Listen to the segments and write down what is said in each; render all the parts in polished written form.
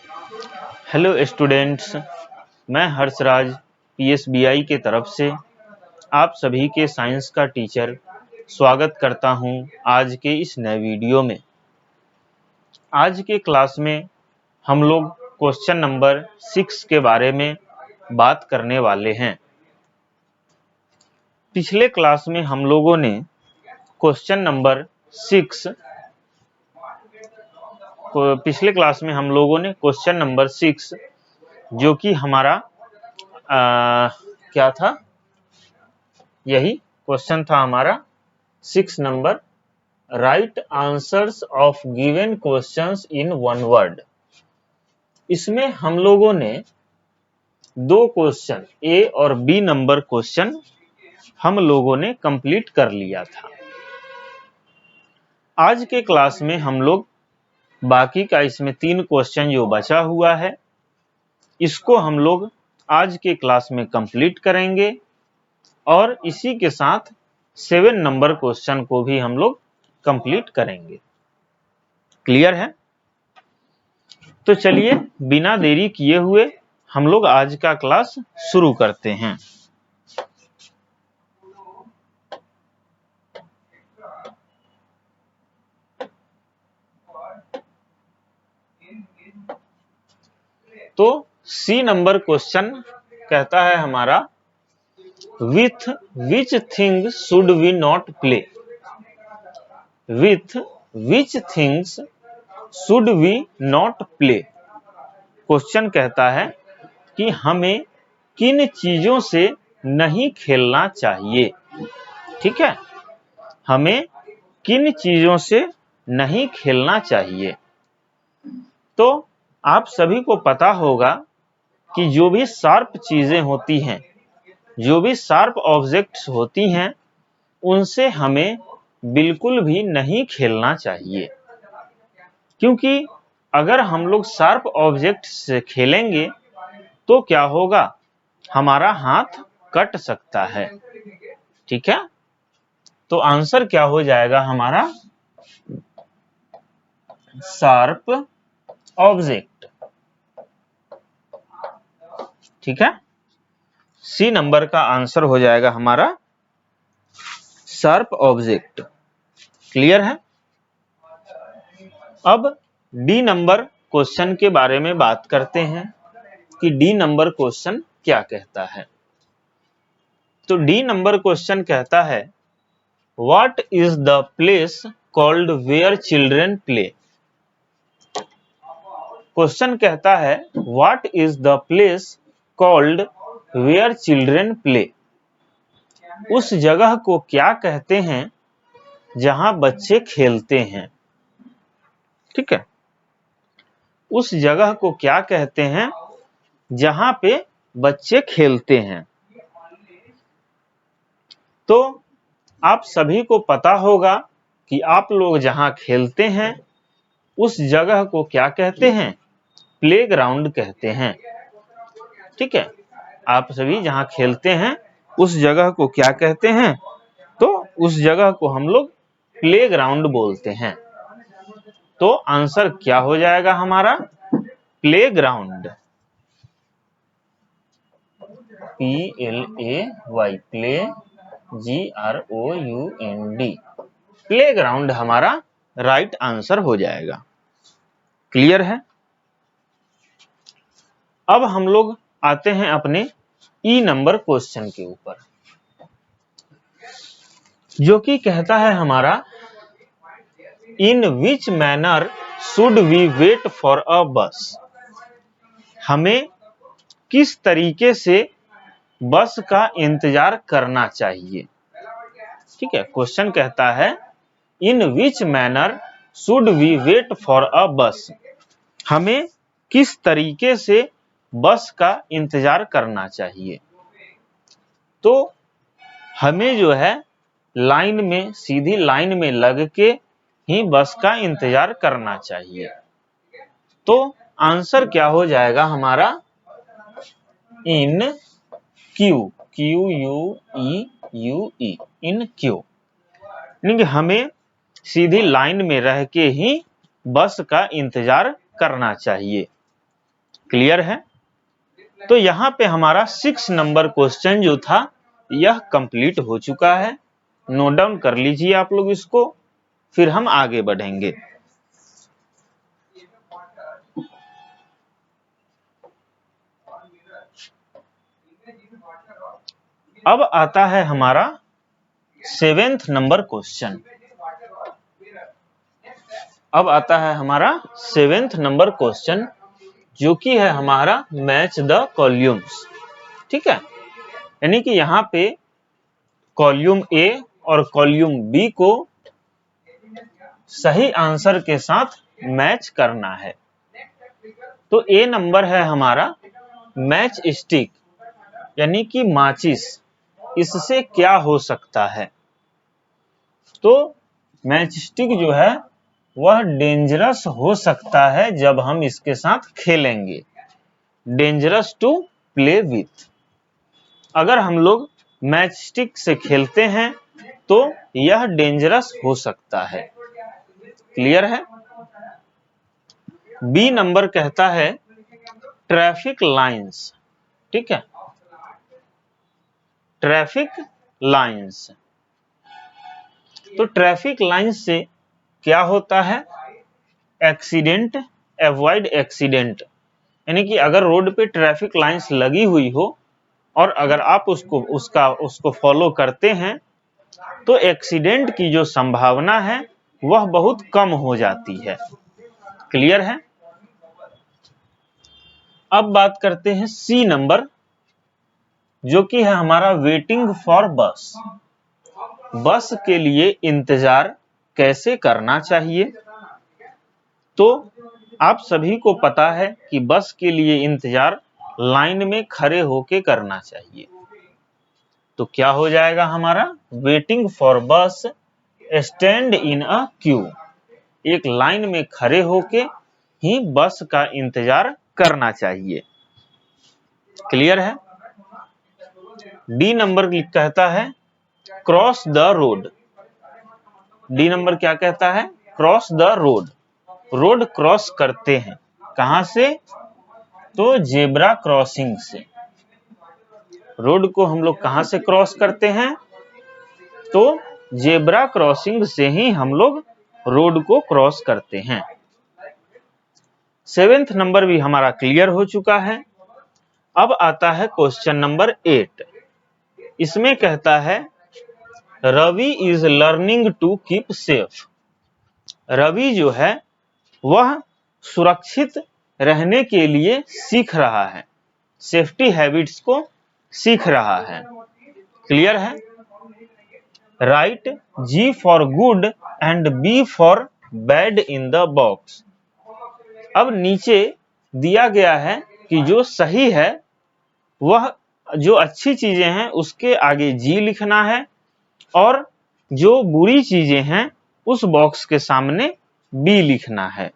Hello students, मैं हर्षराज पीएसबीआई के तरफ से आप सभी के साइंस का टीचर स्वागत करता हूं आज के इस नए वीडियो में। आज के क्लास में हम लोग क्वेश्चन नंबर 6 के बारे में बात करने वाले हैं। पिछले क्लास में हम लोगों ने क्वेश्चन नंबर 6 जो कि हमारा क्या था, यही क्वेश्चन था हमारा 6 number, right answers of given questions in one word. इसमें हम लोगों ने दो क्वेश्चन ए और बी नंबर क्वेश्चन हम लोगों ने कंप्लीट कर लिया था। आज के क्लास में हम लोग बाकी का इसमें 3 क्वेश्चन जो बचा हुआ है इसको हम लोग आज के क्लास में कंप्लीट करेंगे और इसी के साथ 7 नंबर क्वेश्चन को भी हम लोग कंप्लीट करेंगे। क्लियर है? तो चलिए बिना देरी किए हुए हम लोग आज का क्लास शुरू करते हैं। तो सी नंबर क्वेश्चन कहता है हमारा, with which thing should we not play. With which things should we not play. Question कहता है कि हमें किन चीजों से नहीं खेलना चाहिए। ठीक है, हमें किन चीजों से नहीं खेलना चाहिए। तो आप सभी को पता होगा कि जो भी शार्प चीजें होती हैं, जो भी शार्प ऑब्जेक्ट्स होती हैं, उनसे हमें बिल्कुल भी नहीं खेलना चाहिए, क्योंकि अगर हम लोग शार्प ऑब्जेक्ट से खेलेंगे तो क्या होगा, हमारा हाथ कट सकता है। ठीक है, तो आंसर क्या हो जाएगा हमारा, शार्प ऑब्जेक्ट। ठीक है, सी नंबर का आंसर हो जाएगा हमारा शार्प ऑब्जेक्ट। क्लियर है? अब डी नंबर क्वेश्चन के बारे में बात करते हैं कि डी नंबर क्वेश्चन क्या कहता है। तो डी नंबर क्वेश्चन कहता है, what is the place called where children play. Question कहता है, what is the place called where children play. उस जगह को क्या कहते हैं जहां बच्चे खेलते हैं। ठीक है, उस जगह को क्या कहते हैं जहां पे बच्चे खेलते हैं। तो आप सभी को पता होगा कि आप लोग जहां खेलते हैं उस जगह को क्या कहते हैं, प्लेग्राउंड कहते हैं। ठीक है, आप सभी जहां खेलते हैं उस जगह को क्या कहते हैं, तो उस जगह को हम लोग प्लेग्राउंड बोलते हैं। तो आंसर क्या हो जाएगा हमारा, playground. PLAY, play, GROUND, playground हमारा राइट आंसर हो जाएगा। क्लियर है? अब हम लोग आते हैं अपने ई नंबर क्वेश्चन के ऊपर, जो कि कहता है हमारा, in which manner should we wait for a bus. हमें किस तरीके से बस का इंतजार करना चाहिए। ठीक है, क्वेश्चन कहता है, in which manner should we wait for a bus. हमें किस तरीके से बस का इंतजार करना चाहिए। तो हमें जो है लाइन में, सीधी लाइन में लग के ही बस का इंतजार करना चाहिए। तो आंसर क्या हो जाएगा हमारा, इन क्यू, QUEUE, इन क्यू। यानी कि हमें सीधी लाइन में रह के ही बस का इंतजार करना चाहिए। क्लियर है? तो यहाँ पे हमारा 6 नंबर क्वेश्चन जो था यह कंप्लीट हो चुका है। नोट डाउन कर लीजिए आप लोग इसको, फिर हम आगे बढ़ेंगे। अब आता है हमारा 7th नंबर क्वेश्चन। अब आता है हमारा 7th नंबर क्वेश्चन, जो कि है हमारा मैच द कॉल्यूम्स। ठीक है, यानी कि यहाँ पे कॉल्यूम ए और कॉल्यूम बी को सही आंसर के साथ मैच करना है। तो ए नंबर है हमारा मैच स्टिक, यानी कि माचिस। इससे क्या हो सकता है? तो मैच स्टिक जो है वह डेंजरस हो सकता है जब हम इसके साथ खेलेंगे। Dangerous to play with. अगर हम लोग मैच स्टिक से खेलते हैं तो यह डेंजरस हो सकता है। क्लियर है? बी नंबर कहता है ट्रैफिक लाइंस। ठीक है, ट्रैफिक लाइंस। तो ट्रैफिक लाइंस से क्या होता है? Accident, avoid accident. यानी कि अगर रोड पे ट्रैफिक लाइंस लगी हुई हो और अगर आप उसको फॉलो करते हैं तो एक्सीडेंट की जो संभावना है वह बहुत कम हो जाती है। क्लियर है? अब बात करते हैं सी नंबर, जो कि है हमारा वेटिंग फॉर बस। बस के लिए इंतजार कैसे करना चाहिए? तो आप सभी को पता है कि बस के लिए इंतजार लाइन में खड़े होके करना चाहिए। तो क्या हो जाएगा हमारा? वेटिंग फॉर बस, स्टैंड इन अ क्यू। एक लाइन में खड़े होके ही बस का इंतजार करना चाहिए। क्लियर है? डी नंबर कहता है cross the road. D number क्या कहता है? Cross the road. Road cross करते हैं, कहां से? तो जेब्रा क्रॉसिंग से। रोड को हम लोग कहां से क्रॉस करते हैं? तो जेब्रा क्रॉसिंग से ही हम लोग रोड को क्रॉस करते हैं। 7th नंबर भी हमारा क्लियर हो चुका है। अब आता है क्वेश्चन नंबर 8। इसमें कहता है Ravi is learning to keep safe. Ravi जो है वह सुरक्षित रहने के लिए सीख रहा है, सेफ्टी हैबिट्स को सीख रहा है। क्लियर है? Right G for good and B for bad in the box. अब नीचे दिया गया है कि जो सही है वह, जो अच्छी चीजें हैं उसके आगे जी लिखना है और जो बुरी चीजें हैं उस बॉक्स के सामने बी लिखना है।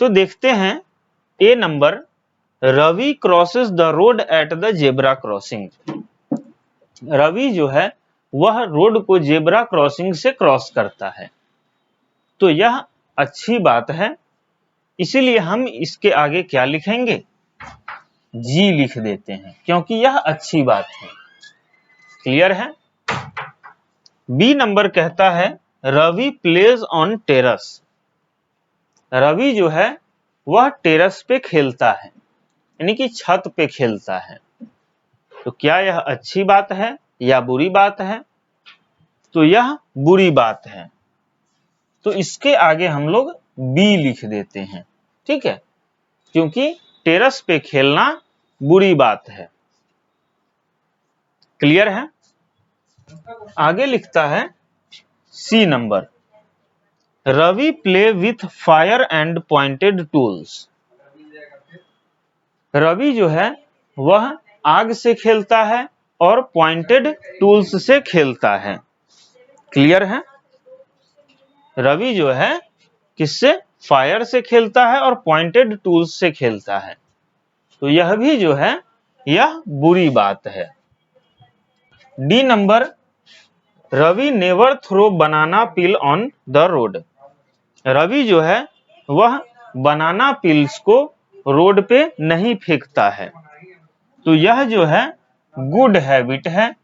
तो देखते हैं A number, Ravi crosses the road at the zebra crossing. Ravi जो है वह रोड को जेब्रा क्रॉसिंग से क्रॉस करता है। तो यह अच्छी बात है, इसीलिए हम इसके आगे क्या लिखेंगे? जी लिख देते हैं, क्योंकि यह अच्छी बात है। क्लियर है? बी नंबर कहता है Ravi plays on terrace. Ravi जो है वह टेरस पे खेलता है, यानी कि छत पे खेलता है। तो क्या यह अच्छी बात है या बुरी बात है? तो यह बुरी बात है। तो इसके आगे हम लोग बी लिख देते हैं। ठीक है, क्योंकि टेरस पे खेलना बुरी बात है। क्लियर है? आगे लिखता है C number, Ravi play with fire and pointed tools. Ravi जो है वह आग से खेलता है और पॉइंटेड टूल्स से खेलता है। क्लियर है? रवि जो है किससे? फायर से खेलता है और पॉइंटेड टूल्स से खेलता है। तो यह भी जो है यह बुरी बात है। D number, Ravi never throw banana peel on the road. Ravi जो है वह बनाना पील्स को रोड पे नहीं फेंकता है। तो यह जो है गुड हैबिट है,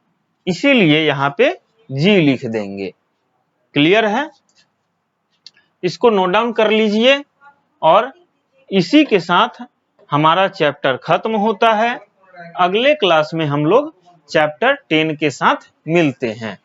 इसीलिए यहाँ पे जी लिख देंगे। क्लियर है? इसको नोट डाउन कर लीजिए और इसी के साथ हमारा चैप्टर खत्म होता है। अगले क्लास में हम लोग चैप्टर 10 के साथ मिलते हैं।